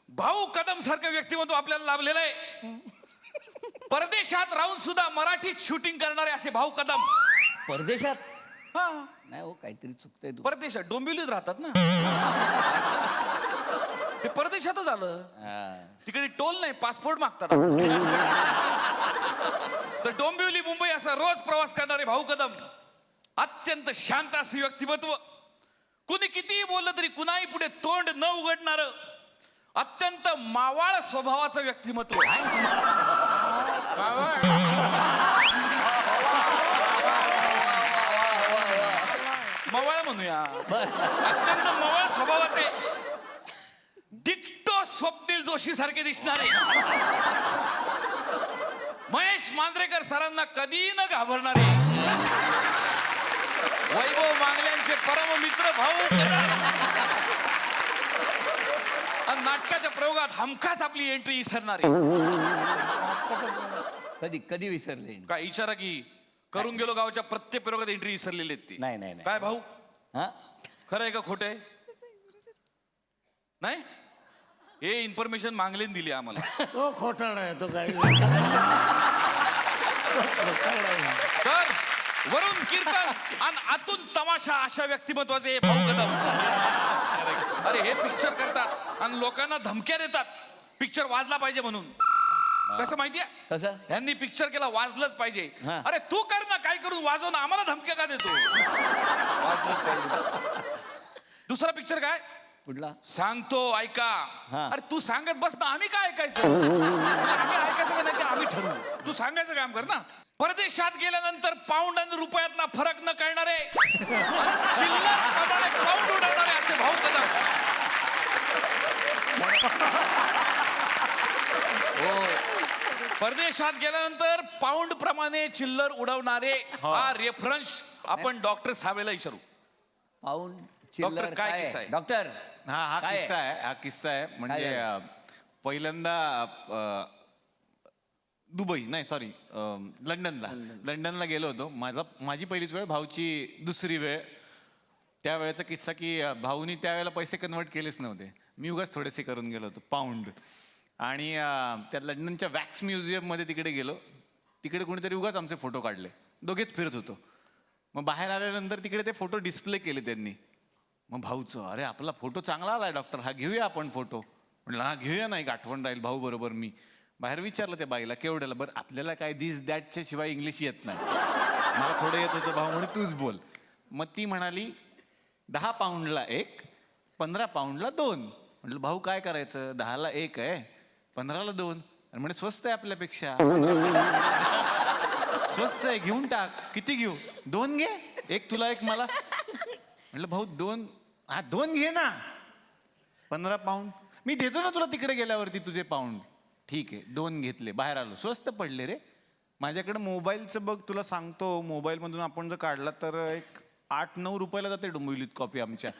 भाऊ कदम सारखं व्यक्तिमत्व आपल्याला लाभलेलं आहे. परदेशात राहून सुद्धा मराठीत शूटिंग करणारे असे भाऊ कदम. परदेशात? नाही हो, काहीतरी चुकतंय तू. परदेशात डोंबिवलीत राहतात ना ते. परदेशातच आलं, तिकडे टोल नाही, पासपोर्ट मागतात. तर डोंबिवली मुंबई असा रोज प्रवास करणारे भाऊ कदम अत्यंत शांत असे व्यक्तिमत्व. कुणी कितीही बोललं तरी कुणाही पुढे तोंड न उघडणार अत्यंत मावाळ स्वभावाचं व्यक्तिमत्व. मवाळ म्हणूया, अत्यंत मवाळ स्वभावाचे डिक्टो स्वप्नील जोशी सारखे दिसणारे महेश मांजरेकर सरांना कधी न घाबरणारे वैभव मांगल्यांचे परम मित्र भाऊ आणि नाटकाच्या प्रयोगात हमखास आपली एंट्री विसरणारे. कधी विसरले? काय इशारा की करून गेलो गावाच्या प्रत्येक प्रयोगात एंट्री विसरलेली आहेत ती. नाही. काय भाऊ, हा, खरं आहे का खोटं आहे? नाही, हे इन्फॉर्मेशन मांगलेन दिली आम्हाला. तो खोटारडा आहे तो काही. तर वरून कीर्तन आणि आतून तमाशा अशा व्यक्तिमत्वाचे हे भाऊ कदम. अरे हे पिक्चर करतात आणि लोकांना धमक्या देतात पिक्चर वाजला पाहिजे म्हणून. कसं माहितीये, कसं? यांनी पिक्चर केला वाजलंच पाहिजे. हा. अरे तू कर ना, काय करून वाजव ना, आम्हाला धमक्या का देतो? दुसरा पिक्चर काय? कुठला? सांगतो ऐका. हा. अरे तू सांगत बस ना, आम्ही काय ऐकायचं? आम्ही ऐकायचं का नाही ते आम्ही ठरवू. तू सांगायचं काम कर ना. परदेशात गेल्यानंतर पाऊंड आणि रुपयातला फरक न कळणारे चिल्लर प्रमाणे पाऊंड उडवणारे असे भाऊ कदम. परदेशात गेल्यानंतर पाऊंड प्रमाणे चिल्लर उडवणारे हा रेफरन्स आपण डॉक्टर सावेला विचारू. पाऊंड डॉक्टर, चिल्लर काय काय किस्सा आहे? डॉक्टर? हा काय किस्सा आहे. हा किस्सा आहे म्हणजे काय पहिल्यांदा दुबई नाही सॉरी लंडनला गेलो होतो. माझी पहिलीच वेळ, भाऊची दुसरी वेळ. त्यावेळेचा किस्सा की भाऊनी त्यावेळेला पैसे कन्वर्ट केलेच नव्हते. मी उगाच थोडेसे करून गेलो होतो पाऊंड. आणि त्या लंडनच्या वॅक्स म्युझियममध्ये तिकडे गेलो. तिकडे कोणीतरी उगाच आमचे फोटो काढले. दोघेच फिरत होतो. मग बाहेर आल्यानंतर तिकडे ते फोटो डिस्प्ले केले त्यांनी. मग भाऊचं, अरे आपला फोटो चांगला आलाय डॉक्टर, हा घेऊया आपण फोटो. म्हटलं हा घेऊया ना, एक आठवण राहील भाऊ बरोबर. मी बाहेर विचारलं त्या बाईला केवढ्याला. बरं आपल्याला काय दिस दॅटच्या शिवाय इंग्लिश येत नाही. मला थोडं येत होतं. भाऊ म्हणे तूच बोल. मग ती म्हणाली 10 पाऊंडला 1, 15 पाऊंडला 2. म्हटलं भाऊ काय करायचं, 10ला 1 आहे, 15ला 2. आणि म्हणे स्वस्त आहे आपल्यापेक्षा. स्वस्त आहे, घेऊन टाक. किती घेऊ? 2 घे, 1 तुला 1 मला. म्हटलं भाऊ 2, हा 2 घे ना. 15 पाऊंड मी देतो ना तुला तिकडे गेल्यावरती तुझे पाऊंड. ठीक आहे 2 घेतले. बाहेर आलो, स्वस्त पडले रे. माझ्याकडे मोबाईलचं बघ, तुला सांगतो, मोबाईलमधून आपण जर काढला तर एक 8-9 रुपयाला जाते डोंबिवलीत कॉपी आमच्या.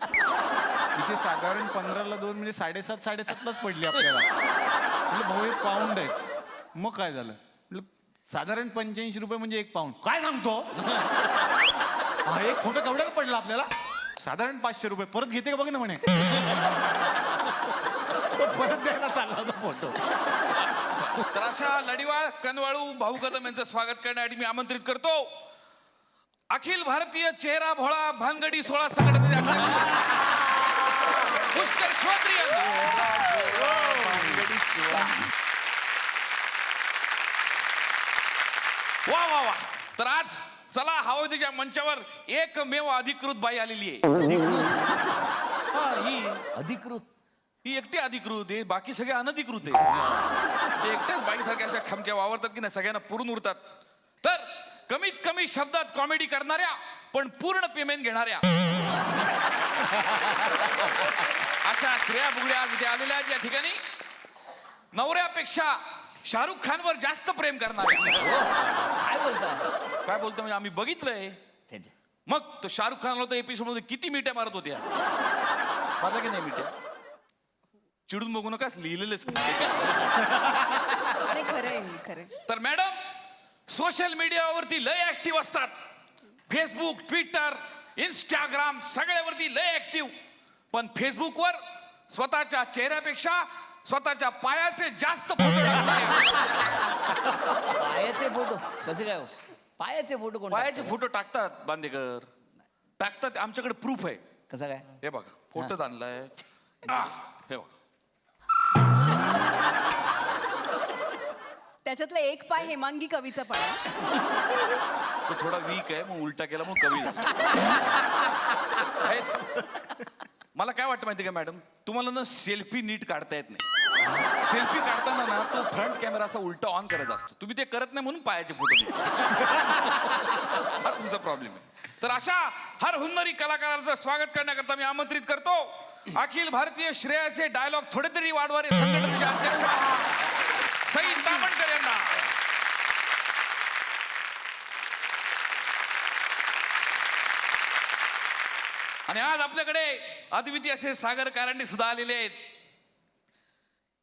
इथे साधारण 15ला 2 म्हणजे 7.5-7.5लाच पडली आपल्याला. म्हटलं भाऊ 1 पाऊंड आहे. मग काय झालं? म्हटलं साधारण 85 रुपये म्हणजे 1 पाऊंड. काय सांगतो? हा 1 फोटो केवढ्याला पडला आपल्याला? साधारण 500 रुपये. परत घेते का बघ ना म्हणे. तो परत द्यायला चालला होता फोटो. तर अशा लढीवाळ कनवाळू भाऊ कदम यांचं स्वागत करण्यासाठी मी आमंत्रित करतो अखिल भारतीय चेहरा भोळा भानगडी 16 संघटनेचे अध्यक्ष पुष्कर श्रोत्री यांना. वा वा वा. तर आज चला हवाईच्या मंचावर एकमेव अधिकृत बाई आलेली आहे. अधिकृत? ही एकटी अधिकृत आहे, बाकी सगळे अनधिकृत आहे. ते एकट्याच बाईसारख्या अशा खमक्या वावरतात की नाही, सगळ्यांना पुरून उरतात. तर कमीत कमी शब्दात कॉमेडी करणाऱ्या पण पूर्ण पेमेंट घेणाऱ्या अशा श्रेया बुगडे आज इथे आलेल्या आहेत या ठिकाणी. नवऱ्यापेक्षा शाहरुख खानवर जास्त प्रेम करणाऱ्या. काय बोलताय? काय बोलतो म्हणजे आम्ही बघितलंय. मग तो शाहरुख खान होता एपिसोड मध्ये किती मिट्या मारत होत्या. मारला की नाही मिट्या? चिडून बघू नका, लिहिलेलेच. खरंय. तर मॅडम सोशल मीडियावरती लय ऍक्टिव्ह असतात. फेसबुक, ट्विटर, इंस्टाग्राम सगळ्यावरती लय ऍक्टिव्ह. पण फेसबुकवर स्वतःच्या चेहऱ्यापेक्षा स्वतःच्या पायाचे जास्त फोटो टाकतात. पायाचे फोटो कसे काय? पायाचे फोटो कोण? पायाचे फोटो टाकतात बांदेकर, टाकतात. आमच्याकडे प्रूफ आहे. कसं काय? हे बघा फोटोच आणलाय. हे बघा त्याच्यातला एक पाय हेमांगी कवीचा पण तो थोडा वीक आहे, मग उलटा केला मग कमी झाला. मला काय वाटतं माहिती का मॅडम, तुम्हाला ना सेल्फी नीट काढता येत नाही. सेल्फी काढताना ना तो फ्रंट कॅमेरा असा उलटा ऑन करत असतो. तुम्ही ते करत नाही म्हणून पायाचे फोटो. हा तुमचा प्रॉब्लेम आहे. तर अशा हर हुन्नरी कलाकारांचं स्वागत करण्याकरता मी आमंत्रित करतो अखिल भारतीय श्रेयाचे डायलॉग थोडे तरी वाढवारे संघटनेचे अध्यक्ष सई तामणकर यांना. आणि आज आपल्याकडे अद्वितीय असे सागर कारंडे सुद्धा आलेले आहेत.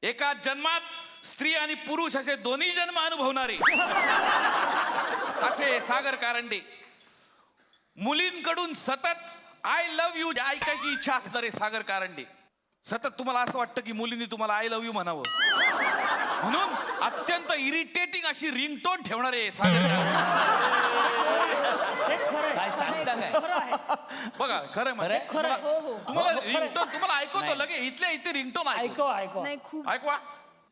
एकाच जन्मात स्त्री आणि पुरुष असे दोन्ही जन्म अनुभवणारे असे सागर कारंडे. मुलींकडून सतत आय लव्ह यू ऐकायची इच्छा असणारे सागर कारंडे. सतत तुम्हाला असं वाटतं की मुलींनी तुम्हाला आय लव्ह यू म्हणावं, म्हणून अत्यंत इरिटेटिंग अशी रिंगटोन ठेवणारे सागर काय सांगता काय? बघा खरं म्हणजे तुम्हाला रिंगटोन तुम्हाला ऐकवतो लगे इथल्या इथे रिंगटोन ऐकवा. नाही खूप ऐकवा.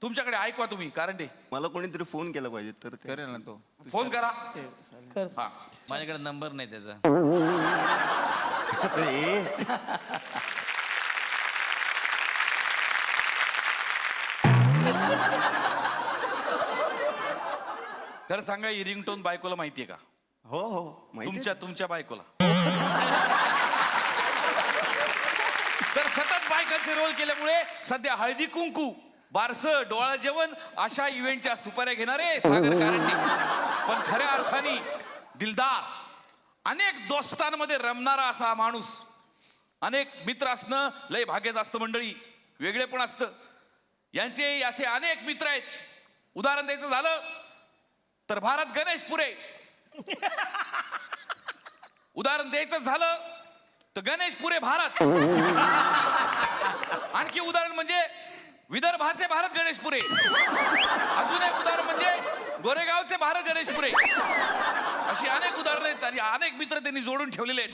तुमच्याकडे ऐकवा तुम्ही कारंडे. मला कोणीतरी फोन केला पाहिजे तर ते करेल ना तो. फोन करा. हा माझ्याकडे नंबर नाही त्याचा. खरं सांगा ही रिंगटोन बायकोला माहितीये का? हो हो माहिती आहे. तुमच्या बायकोला. तर सतत बायकांचे रोल केल्यामुळे सध्या हळदी कुंकू, बारसं, डोळा जेवण अशा इव्हेंटच्या सुपाऱ्या घेणारे सागर कारंडे. पण खऱ्या अर्थाने दिलदार, अनेक दोस्तांमध्ये रमणारा असा माणूस, अनेक मित्र असणं लय भाग्याचं असतं मंडळी, वेगळे पण असतं. यांचे असे अनेक मित्र आहेत. उदाहरण द्यायचं झालं तर भारत गणेशपुरे. उदाहरण द्यायचं झालं तर गणेशपुरे भारत. आणखी उदाहरण म्हणजे विदर्भाचे भारत गणेशपुरे. अजून एक उदाहरण म्हणजे गोरेगावचे भारत गणेशपुरे. अशी अनेक उदाहरणं आहेत आणि अनेक मित्र त्यांनी जोडून ठेवलेले आहेत.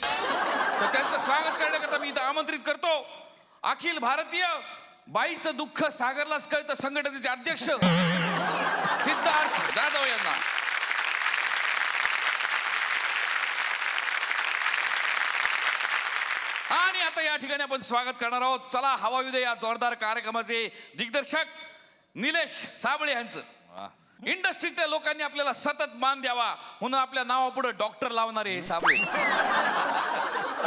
तर त्यांचं स्वागत करण्याकरता मी इथं आमंत्रित करतो अखिल भारतीय बाईचं दुःख सागरलाच कळतं संघटनेचे अध्यक्ष सिद्धार्थ जाधव यांना. आणि आता या ठिकाणी आपण स्वागत करणार आहोत चला हवा विदे या जोरदार कार्यक्रमाचे दिग्दर्शक निलेश साबळे यांचं. इंडस्ट्रीतल्या लोकांनी आपल्याला सतत मान द्यावा म्हणून आपल्या नावापुढे डॉक्टर लावणारे हे साबळे.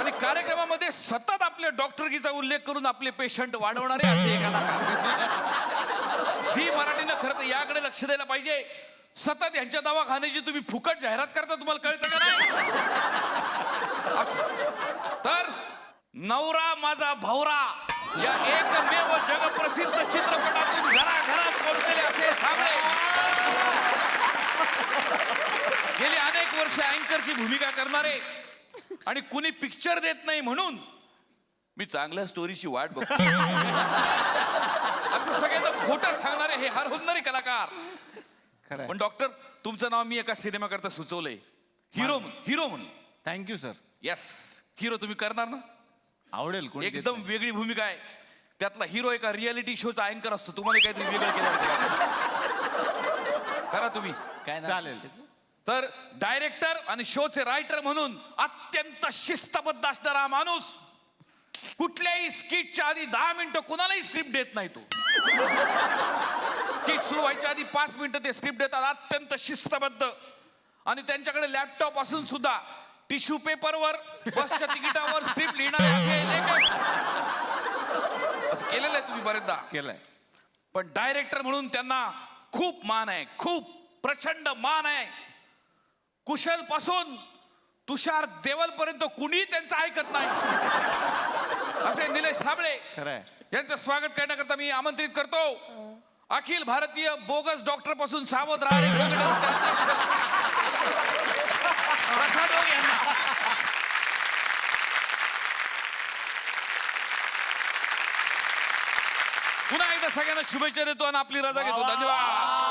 आणि कार्यक्रमामध्ये सतत आपल्या डॉक्टरकीचा उल्लेख करून आपले पेशंट वाढवणारे असे एक कलाकार. झी मराठीनं खरं तर याकडे लक्ष द्यायला पाहिजे. सतत यांच्या दवाखान्याची तुम्ही फुकट जाहिरात करता, तुम्हाला कळतं का नाही? तर नवरा माझा भवरा या एकमेव जगप्रसिद्ध चित्रपटातून घराघरात पोहोचलेले असे साबळे गेली अनेक वर्ष अँकरची भूमिका करणारे आणि कुणी पिक्चर देत नाही म्हणून मी चांगल्या स्टोरीची वाट बघतो असं सगळ्यांना खोटं सांगणारे हे हरहुन्नरी कलाकार. पण डॉक्टर तुमचं नाव मी एका सिनेमाकरता सुचवलंय, हिरो म्हणून. Thank you sir. येस, हिरो तुम्ही करणार ना? आवडेल. कोणी देत एकदम वेगळी भूमिका आहे. त्यातला हिरो एका रियालिटी शोचा अँकर असतो. तुम्हाला काहीतरी वेगळं केलं करा तुम्ही. काय चालेल. तर डायरेक्टर आणि शोचे रायटर म्हणून अत्यंत शिस्तबद्ध असणारा माणूस. कुठल्याही स्किटच्या आधी 10 मिनिटं कुणालाही स्क्रिप्ट देत नाही तो. स्किट सुरू व्हायच्या आधी 5 मिनिटं ते स्क्रिप्ट देतात. अत्यंत शिस्तबद्ध. आणि त्यांच्याकडे लॅपटॉप असून सुद्धा टिश्यू पेपरवर बसच्या तिकिटावर स्क्रिप्ट लिहिणारे असे लेखक असं केलेलं आहे तुम्ही बरेचदा केलंय. पण डायरेक्टर म्हणून त्यांना खूप मान आहे, खूप प्रचंड मान आहे. कुशल पासून तुषार देवल पर्यंत कुणीही त्यांचं ऐकत नाही असे निलेश साबळे खरंय. यांचं स्वागत करण्याकरता मी आमंत्रित करतो अखिल भारतीय बोगस डॉक्टर पासून सावध राहणारे संघटनेचे अध्यक्ष प्रसाद ओक यांना. पुन्हा एकदा सगळ्यांना शुभेच्छा देतो आणि आपली रजा घेतो. धन्यवाद.